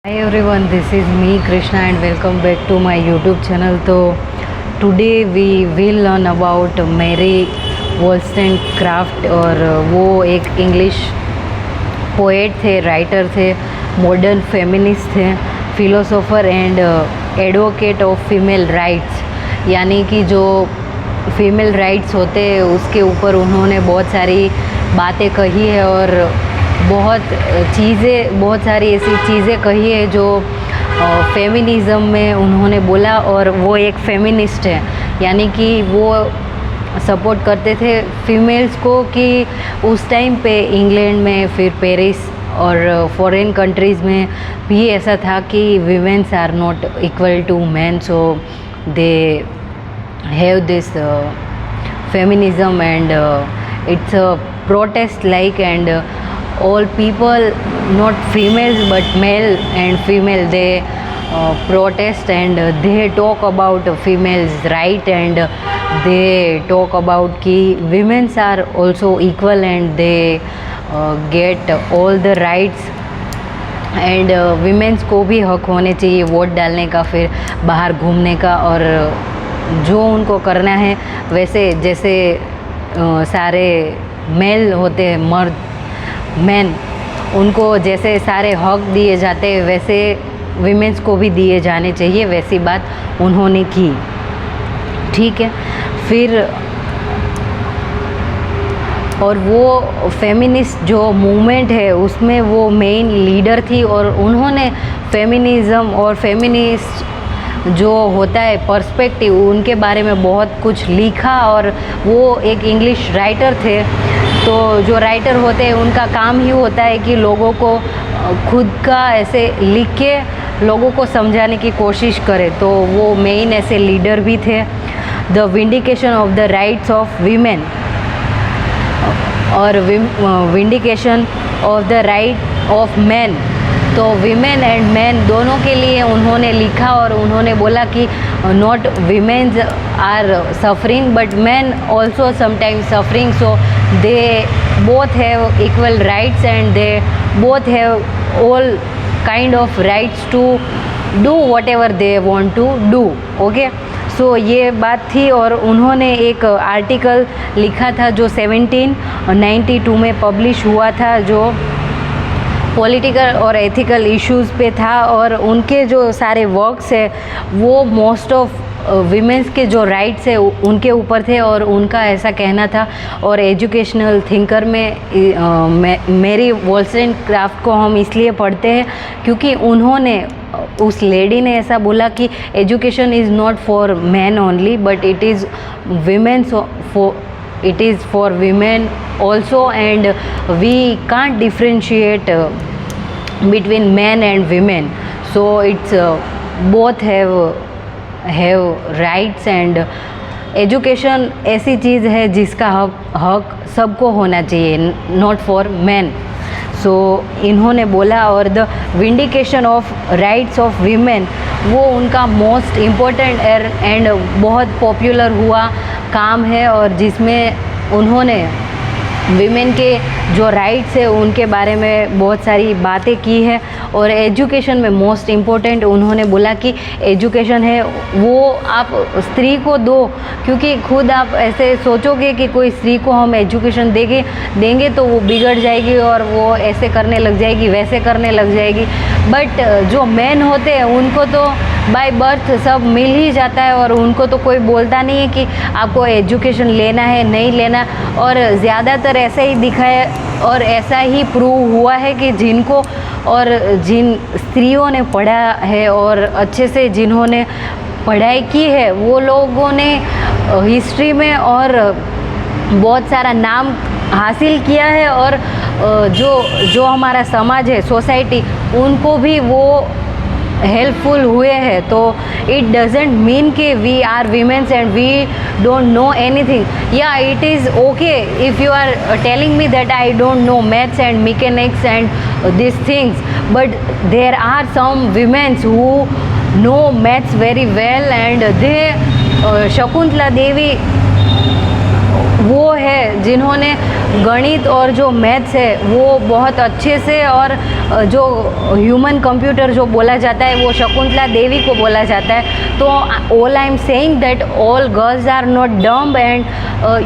Hi everyone, this is me Krishna and welcome back to my YouTube channel. तो today we will learn about Mary Wollstonecraft और वो एक English poet थे, writer थे, modern feminist थे, philosopher and advocate of female rights. यानी कि जो फीमेल राइट्स होते हैं उसके ऊपर उन्होंने बहुत सारी बातें कही है और बहुत सारी ऐसी चीज़ें कही है जो फेमिनिज़म में उन्होंने बोला। और वो एक फेमिनिस्ट है, यानी कि वो सपोर्ट करते थे फीमेल्स को कि उस टाइम पे इंग्लैंड में, फिर पेरिस और फॉरेन कंट्रीज़ में भी ऐसा था कि women's are not equal to man, so they have this feminism and it's a protest like, and all people, not females but male and female, they protest and they talk about females right, and they talk about कि women's are also equal and they get all the rights and women's को भी हक होने चाहिए vote डालने का, फिर बाहर घूमने का, और जो उनको करना है वैसे जैसे सारे मेल होते हैं, मर्द मैन, उनको जैसे सारे हक दिए जाते हैं वैसे वीमेंस को भी दिए जाने चाहिए। वैसी बात उन्होंने की, ठीक है। फिर और वो फेमिनिस्ट जो मूवमेंट है उसमें वो मेन लीडर थी, और उन्होंने फेमिनिज़म और फेमिनिस्ट जो होता है पर्सपेक्टिव उनके बारे में बहुत कुछ लिखा। और वो एक इंग्लिश राइटर थे, तो जो राइटर होते हैं उनका काम ही होता है कि लोगों को खुद का ऐसे लिख के लोगों को समझाने की कोशिश करे, तो वो मेन ऐसे लीडर भी थे। The vindication of the rights of women और vindication of the right of man, तो वीमेन एंड मैन दोनों के लिए उन्होंने लिखा। और उन्होंने बोला कि not womens are suffering but man also sometimes suffering, so they both have equal rights and they both have all kind of rights to do whatever they want to do, okay. So ये बात थी, और उन्होंने एक article लिखा था जो 1792 में पब्लिश हुआ था, जो पॉलिटिकल और एथिकल इश्यूज़ पे था। और उनके जो सारे वर्क्स है वो मोस्ट ऑफ वीमेंस के जो राइट्स है उनके ऊपर थे, और उनका ऐसा कहना था। और एजुकेशनल थिंकर में मेरी वॉल्सटोनक्राफ्ट को हम इसलिए पढ़ते हैं क्योंकि उन्होंने, उस लेडी ने ऐसा बोला कि education is not for man only but it is women's it is for women also, and we can't differentiate between men and women, so it's both have rights, and education ऐसी चीज़ है जिसका हक सबको होना चाहिए, not for men, सो इन्होंने बोला। और the vindication of rights of women वो उनका मोस्ट इम्पोर्टेंट एंड बहुत पॉपुलर हुआ काम है, और जिसमें उन्होंने वीमेन के जो राइट्स है उनके बारे में बहुत सारी बातें की है। और एजुकेशन में मोस्ट इम्पोर्टेंट उन्होंने बोला कि एजुकेशन है वो आप स्त्री को दो, क्योंकि खुद आप ऐसे सोचोगे कि कोई स्त्री को हम एजुकेशन देंगे तो वो बिगड़ जाएगी और वो ऐसे करने लग जाएगी, वैसे करने लग जाएगी। बट जो मैन होते हैं उनको तो बाय बर्थ सब मिल ही जाता है, और उनको तो कोई बोलता नहीं है कि आपको एजुकेशन लेना है नहीं लेना। और ज़्यादातर ऐसा ही दिखा है और ऐसा ही प्रूव हुआ है कि जिनको और जिन स्त्रियों ने पढ़ा है और अच्छे से जिन्होंने पढ़ाई की है वो लोगों ने हिस्ट्री में और बहुत सारा नाम हासिल किया है, और जो हमारा समाज है, सोसाइटी, उनको भी वो हेल्पफुल हुए हैं। तो इट डजेंट मीन कि we are womens and we don't know anything. या it is okay if you are telling me that I don't know maths and mechanics and this things, but there are some womens who know maths very well, and they Shakuntala Devi वो है जिन्होंने गणित और जो maths है वो बहुत अच्छे से, और जो ह्यूमन कंप्यूटर जो बोला जाता है वो शकुंतला देवी को बोला जाता है। तो all I am saying that all girls are not dumb and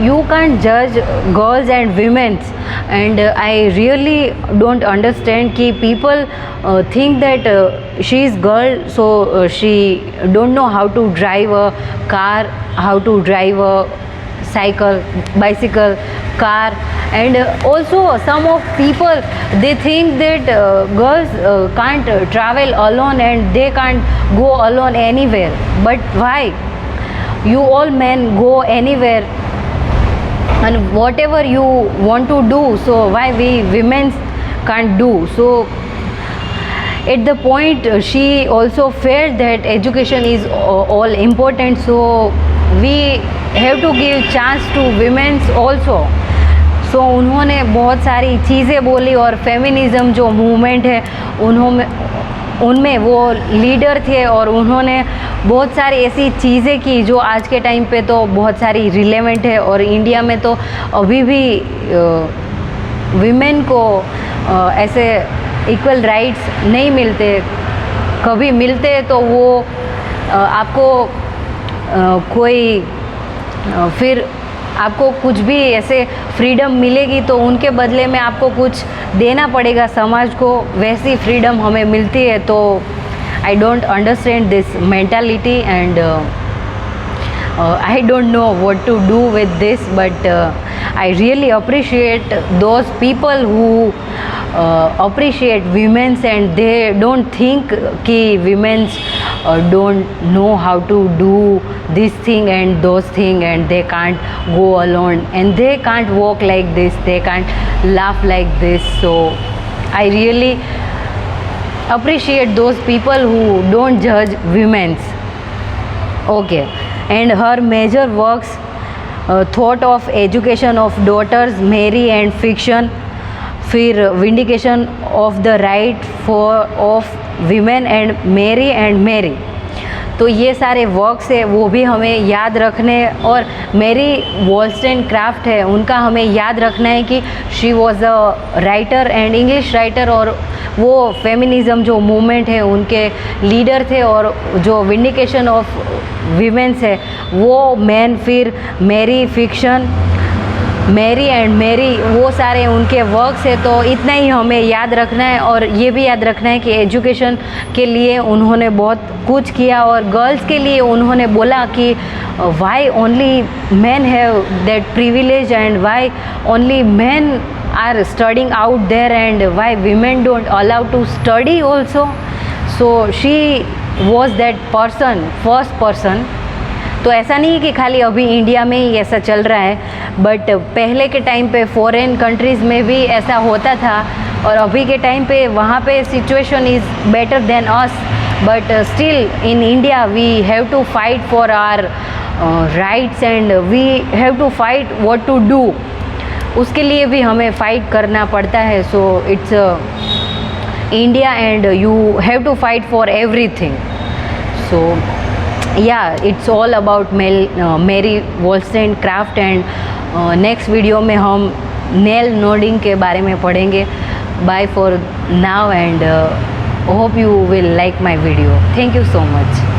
you can जज girls and womens, and I really don't understand कि people think that she is girl, so she don't know how to drive a car, how to drive a cycle, bicycle, car, and also some of people they think that girls can't travel alone and they can't go alone anywhere. But why? You all men go anywhere and whatever you want to do, so why we women can't do? So at the point she also felt that education is all important, so we have to give chance to women also. So उन्होंने बहुत सारी चीज़ें बोली, और feminism जो movement है उनमें वो लीडर थे, और उन्होंने बहुत सारी ऐसी चीज़ें की जो आज के टाइम पे तो बहुत सारी रिलेवेंट है। और इंडिया में तो अभी भी वीमेन को ऐसे इक्वल राइट्स नहीं मिलते, कभी मिलते तो वो आपको कोई फिर आपको कुछ भी ऐसे फ्रीडम मिलेगी तो उनके बदले में आपको कुछ देना पड़ेगा समाज को, वैसी फ्रीडम हमें मिलती है। तो I don't understand this mentality and I don't know what to do with this, but I really appreciate those people who appreciate women's and they don't think कि women's don't know how to do this thing and those thing, and they can't go alone and they can't walk like this, they can't laugh like this. So I really appreciate those people who don't judge women's. Okay. And her major works, thought of education of daughters, Mary and fiction, फिर vindication of the right of women and Mary, तो ये सारे works है वो भी हमें याद रखने। और मेरी वॉलस्टोनक्राफ्ट है उनका हमें याद रखना है कि she was a writer and English writer, और वो फेमिनिज़म जो मूवमेंट है उनके लीडर थे। और जो विंडिकेशन ऑफ वीमेंस है वो मैन, फिर मेरी फिक्शन, मैरी एंड मेरी, वो सारे उनके वर्क्स है। तो इतना ही हमें याद रखना है, और ये भी याद रखना है कि एजुकेशन के लिए उन्होंने बहुत कुछ किया, और गर्ल्स के लिए उन्होंने बोला कि why only man have that privilege and why only man are studying out there and why women don't allow to study also. So she was that person, first person. तो ऐसा नहीं कि खाली अभी इंडिया में ही ऐसा चल रहा है, बट पहले के टाइम पे फॉरेन कंट्रीज़ में भी ऐसा होता था, और अभी के टाइम पे वहाँ पे situation is better than us, but still in India we have to fight for our rights and we have to fight what to do, उसके लिए भी हमें फ़ाइट करना पड़ता है। So it's India and you have to fight for everything. So yeah, it's all about Mary Wollstonecraft, and next video में हम Nel Noddings के बारे में पढ़ेंगे। Bye for now and hope you will like my video. Thank you so much.